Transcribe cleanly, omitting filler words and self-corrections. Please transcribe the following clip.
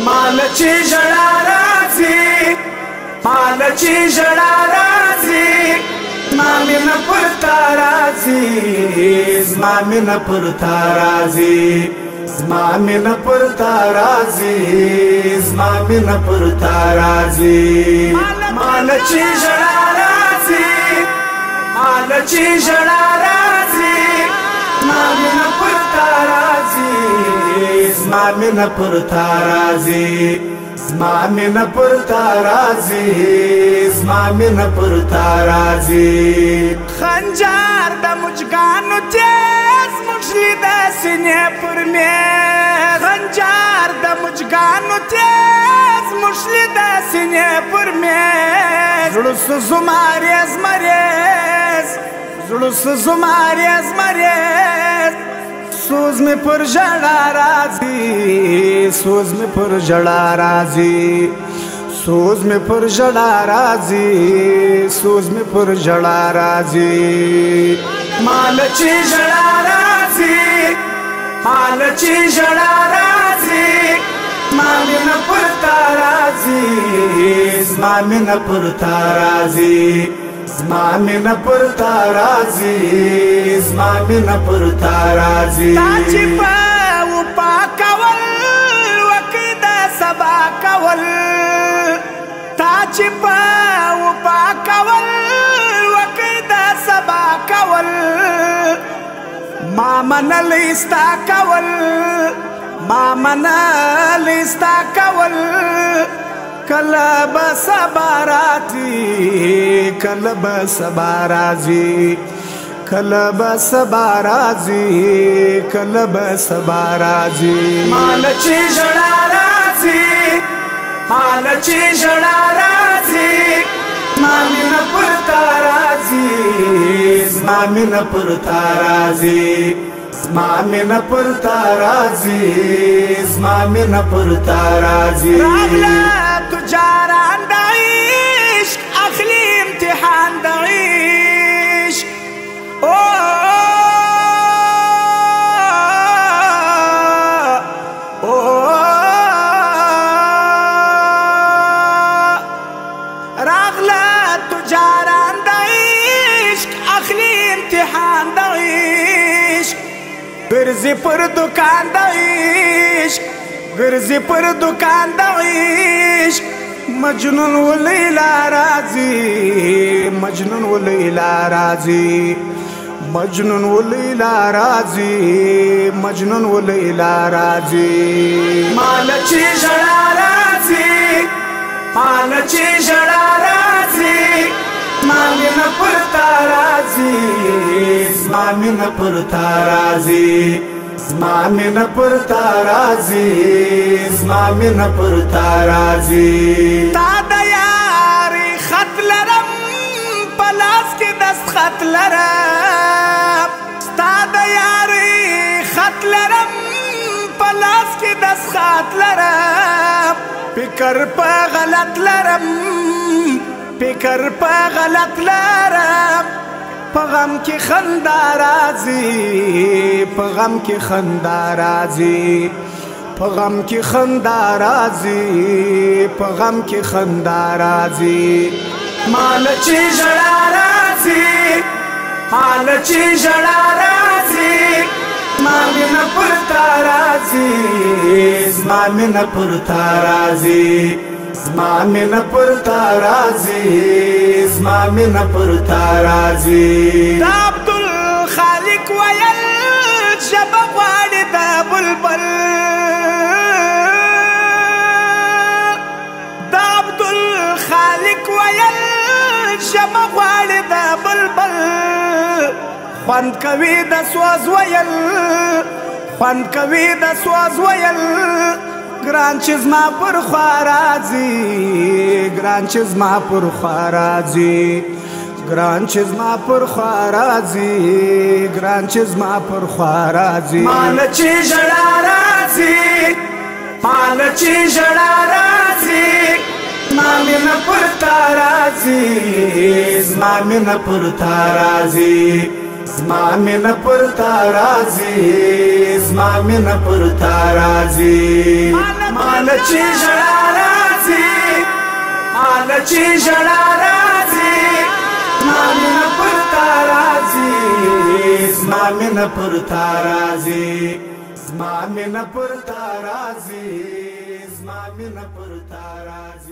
मालची जळा राजी मालची जळा राजी मामीन पुरता राजी मामीन पुरता राजी मामीन पुरता राजी मामीन पुरता राजी मालची जळा राजी मालची जळा राजी मामीन पुरता राजी मामीन पुरता राजी मामीन पुरता राजी मामीन पुरता राजी खंजार द मुझगानु तेज मुझली द सीने पर में खंजार द मुझगानु तेज मुझली द सीने पर में जुलूस जुमारेज मरेज जुलूस जुमारेज मरेज सूज में पर जड़ा राजी सूज में पर जड़ा राजी सूज में पर जड़ा राजी सूज में पर जड़ा राजी मालची जड़ा राजी मालची जड़ा राजी मामीन पुरता राजी मामीन पुरता राजी मामीन पुरता राजी मामीन पुरता राजी ताची पाऊ पाकवल वकीदा सबा कवल ताची पाऊ पाकवल वकीदा सबा कवल मामन लिस्ता कवल मामन लिस्ता कवल कलब सबाराजी कलब सबाराजी कलब सबाराजी कलब सबाराजी मालची जड़ा राजी मालची जड़ा राजी मामीन पुरता राजी मामीन पुरता राजी मामीन पुरता राजी मामीन पुरता राजी تجار عند عيش أخلي امتحان دعيش رغلة تجار عند عيش أخلي امتحان دعيش برزي پر دکان دعيش غرزي پر دکان دعيش مجنون وليلى رازي مجنون وليلى رازي مجنون وليلى رازي مجنون وليلى رازي مالچي جڑا رازي مالچي جڑا رازي مامين پرتا رازي مامين پرتا رازي मामीन पुरता राजी मामीन पुरता राजी तादयारी खत लरम पलास की दस खत लरम तादयारी खत लरम पलास की दस खत लरम पिकर पे गलत लरम पिकर पे गलत लरम पगम की खंदा राजी पगम की खंदा राजी पगम की खंदा राजी पगम की खंदा राजी मालची जड़ा राजी मालची जड़ा राजी मामीन पुरता राजी मामीन पुरता राजी मामीन पुरता राजी मामीन पुरता राजी अब्दुल खालिक वयल शबक वालिद बुलबुल अब्दुल खालिक वयल शबक वालिद बुलबुल फन कवि दसवाज वयल फन कवि दसवाज वयल ग्रान चीज मा पर ख्वाराजी ग्रान चीज मा पर ख्वाराजी ګران چې زما پر خوا راځي ګران چې زما پر خوا راځي مال چې ژړا راځي مال چې ژړا راځي زما مینه پر تا راځي زما مینه پر تا راځي زما مینه پر تا راځي زما مینه پر تا راځي مال چې ژړا راځي مال چې ژړا راځي زما مینه پر تا راځي زما مینه پر تا راځي زما مینه پر تا راځي زما مینه پر تا راځي